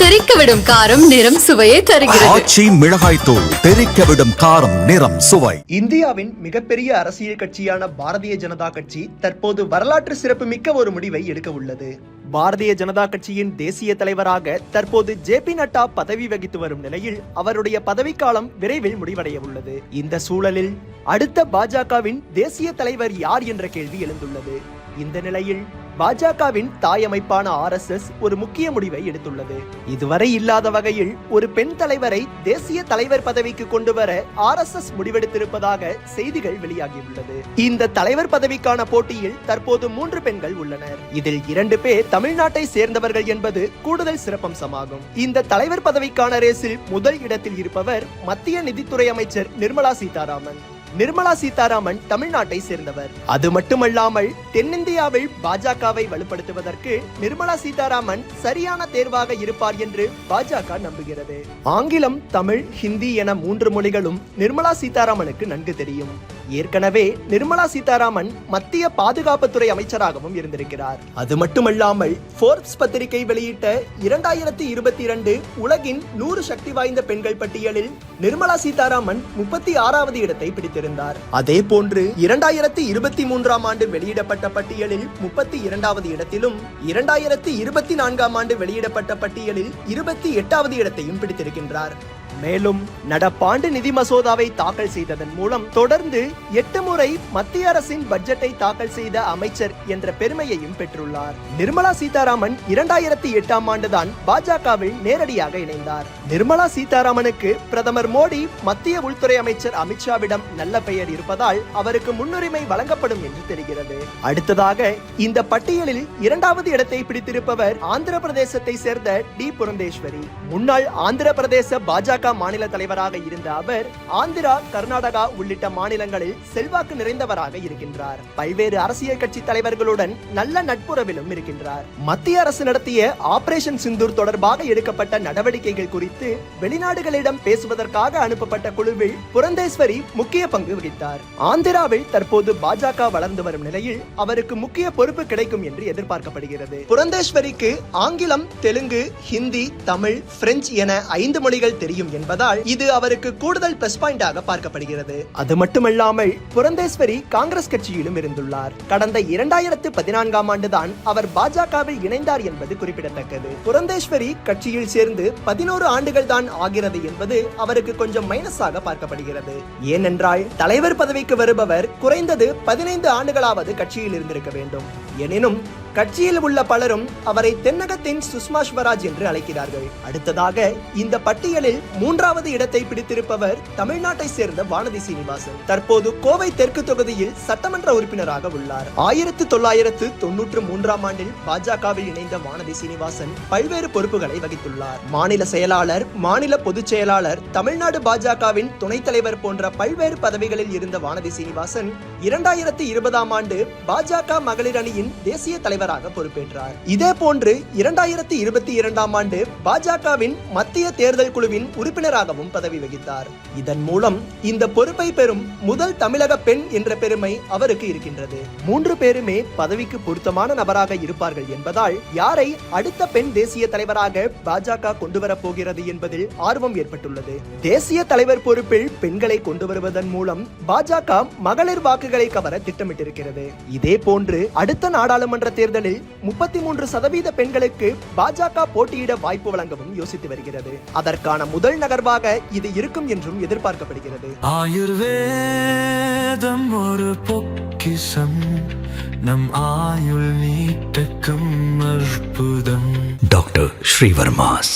தெறிக்கவிடும் காரம் நிறம் சுவையை தருகிறது. ஆச்சி மிளகாய் தூள் தெறிக்கவிடும் காரம் நிறம் சுவை. இந்தியாவின் மிகப்பெரிய அரசியல் கட்சியான பாரதிய ஜனதா கட்சி தற்போது வரலாற்று சிறப்புமிக்க ஒரு முடிவை எடுக்க உள்ளது. பாரதிய ஜனதா கட்சியின் தேசிய தலைவராக தற்போது ஜே.பி. நட்டா பதவி வகித்து வரும் நிலையில் அவருடைய பதவிக்காலம் விரைவில் முடிவடைய உள்ளது. இந்த சூழலில் அடுத்த பாஜகவின் தேசிய தலைவர் யார் என்ற கேள்வி எழுந்துள்ளது. இந்த நிலையில் பாஜகவின் தாய் அமைப்பான RSS ஒரு முக்கிய முடிவை எடுத்துள்ளது. இதுவரை இல்லாத வகையில் ஒரு பெண் தலைவரை தேசிய தலைவர் பதவிக்கு கொண்டு வர RSS முடிவெடுத்திருப்பதாக செய்திகள் வெளியாகியுள்ளது. இந்த தலைவர் பதவிக்கான போட்டியில் தற்போது 3 பெண்கள் உள்ளனர். இதில் 2 பேர் தமிழ்நாட்டை சேர்ந்தவர்கள் என்பது கூடுதல் சிறப்பம்சமாகும். இந்த தலைவர் பதவிக்கான ரேஸில் முதல் இடத்தில் இருப்பவர் மத்திய நிதித்துறை அமைச்சர் நிர்மலா சீதாராமன். நிர்மலா சீதாராமன் தமிழ்நாட்டை சேர்ந்தவர். அது மட்டுமல்லாமல் தென்னிந்தியாவில் பாஜகவை வலுப்படுத்துவதற்கு நிர்மலா சீதாராமன் சரியான தேர்வாக இருப்பார் என்று பாஜக நம்புகிறது. ஆங்கிலம், தமிழ், ஹிந்தி என 3 மொழிகளும் நிர்மலா சீதாராமனுக்கு நன்கு தெரியும். ஏற்கனவே நிர்மலா சீதாராமன் மத்திய பாதுகாப்புத்துறை அமைச்சராகவும் இருந்திருக்கிறார். அது மட்டுமல்லாமல் போர்ப்ஸ் பத்திரிகை வெளியிட்ட 2022 உலகின் 100 சக்தி வாய்ந்த பெண்கள் பட்டியலில் நிர்மலா சீதாராமன் 36வது இடத்தை பிடித்திருந்தார். அதே போன்று 2023ஆம் ஆண்டு வெளியிடப்பட்ட பட்டியலில் 32வது இடத்திலும் 2024ஆம் ஆண்டு வெளியிடப்பட்ட பட்டியலில் 28வது இடத்தையும் பிடித்திருக்கின்றார். மேலும் நடப்பாண்டு நிதி மசோதாவை தாக்கல் செய்ததன் மூலம் தொடர்ந்து 8 முறை மத்திய அரசின் பட்ஜெட்டை தாக்கல் செய்த அமைச்சர் என்ற பெருமையையும் பெற்றுள்ளார். நிர்மலா சீதாராமன் 2008ஆம் ஆண்டுதான் பாஜகவில் நேரடியாக இணைந்தார். நிர்மலா சீதாராமனுக்கு பிரதமர் மோடி, மத்திய உள்துறை அமைச்சர் அமித்ஷாவிடம் நல்ல பெயர் இருப்பதால் அவருக்கு முன்னுரிமை வழங்கப்படும் என்று தெரிகிறது. அடுத்ததாக இந்த பட்டியலில் 2வது இடத்தை பிடித்திருப்பவர் ஆந்திர பிரதேசத்தை சேர்ந்த டி. புரந்தேஸ்வரி. முன்னாள் ஆந்திர பிரதேச பாஜக மாநில தலைவராக இருந்த அவர் ஆந்திரா, கர்நாடகா உள்ளிட்ட மாநிலங்களில் செல்வாக்கு நிறைந்தவராக இருக்கின்றார். பல்வேறு அரசியல் கட்சி தலைவர்களுடன் நல்ல நட்புறவிலும் இருக்கின்றார். மத்திய அரசு நடத்திய ஆபரேஷன் சிந்தூர் தொடர்பாக எடுக்கப்பட்ட நடவடிக்கைகள் குறித்து வெளிநாடுகளிடம் பேசுவதற்காக அனுப்பப்பட்ட குழுவில் புரந்தேஸ்வரி முக்கிய பங்கு வகித்தார். ஆந்திராவில் தற்போது பாஜக வளர்ந்து வரும் நிலையில் அவருக்கு முக்கிய பொறுப்பு கிடைக்கும் என்று எதிர்பார்க்கப்படுகிறது. புரந்தேஸ்வரிக்கு ஆங்கிலம், தெலுங்கு, ஹிந்தி, தமிழ், பிரெஞ்சு என 5 மொழிகள் தெரியும் என்பதால் இது அவருக்கு கூடுதல் பிளஸ் பாயிண்டாக பார்க்கப்படுகிறது. அது மட்டுமல்லாமல் புரந்தேஸ்வரி காங்கிரஸ் கட்சியிலும் இருந்துள்ளார். கடந்த 2014ஆம் ஆண்டுதான் அவர் பாஜகவில் இணைந்தார் என்பது குறிப்பிடத்தக்கது. புரந்தேஸ்வரி கட்சியில் சேர்ந்து 11 ஆண்டுகள் தான் ஆகிறது என்பது அவருக்கு கொஞ்சம் மைனஸாக பார்க்கப்படுகிறது. ஏனென்றால் தலைவர் பதவிக்கு வருபவர் குறைந்தது 15 ஆண்டுகளாவது கட்சியில் இருந்திருக்க வேண்டும். எனினும் கட்சியில் உள்ள பலரும் அவரை தென்னகத்தின் சுஷ்மா ஸ்வராஜ் என்று அழைக்கிறார்கள். அடுத்ததாக இந்த பட்டியலில் 3வது இடத்தை பிடித்திருப்பவர் தமிழ்நாட்டை சேர்ந்த வானதி சீனிவாசன். தற்போது கோவை தெற்கு தொகுதியில் சட்டமன்ற உறுப்பினராக உள்ளார். 1993ஆம் ஆண்டில் பாஜகவில் இணைந்த வானதி சீனிவாசன் பல்வேறு பொறுப்புகளை வகித்துள்ளார். மாநில செயலாளர், மாநில பொதுச் செயலாளர், தமிழ்நாடு பாஜகவின் துணைத் தலைவர் போன்ற பல்வேறு பதவிகளில் இருந்த வானதி சீனிவாசன் 2020ஆம் ஆண்டு பாஜக மகளிர் அணியின் தேசிய தலைவராக பொறுப்பேற்றார். இதே போன்று 2022ஆம் ஆண்டு பாஜகவின் மத்திய தேர்தல் குழுவின் உறுப்பினராகவும் பதவி வகித்தார். இதன் மூலம் இந்த பொறுப்பை பெறும் முதல் தமிழக பெண் என்ற பெருமை அவருக்கு இருக்கின்றது. 3 பேருமே பதவிக்கு பொருத்தமான நபராக இருப்பார்கள் என்பதால் யாரை அடுத்த பெண் தேசிய தலைவராக பாஜக கொண்டு வரப் போகிறது என்பதில் ஆர்வம் ஏற்பட்டுள்ளது. தேசிய தலைவர் பொறுப்பில் பெண்களை கொண்டு வருவதன் மூலம் பாஜக மகளிர் வாக்குகளை கவர திட்டமிட்டிருக்கிறது. இதே போன்று அடுத்த நாடாளுமன்ற தேர்தலில் 33% பெண்களுக்கு பாஜக போட்டியிட வாய்ப்பு வழங்கவும் யோசித்து வருகிறது. அதற்கான முதல் நகர்வாக இது இருக்கும் என்றும் எதிர்பார்க்கப்படுகிறது. ஆயுர்வேதம் ஒரு பொக்கிஷம், நம் ஆயுள் நீட்டக்கும் அற்புதம். டாக்டர் ஸ்ரீவர்மாஸ்.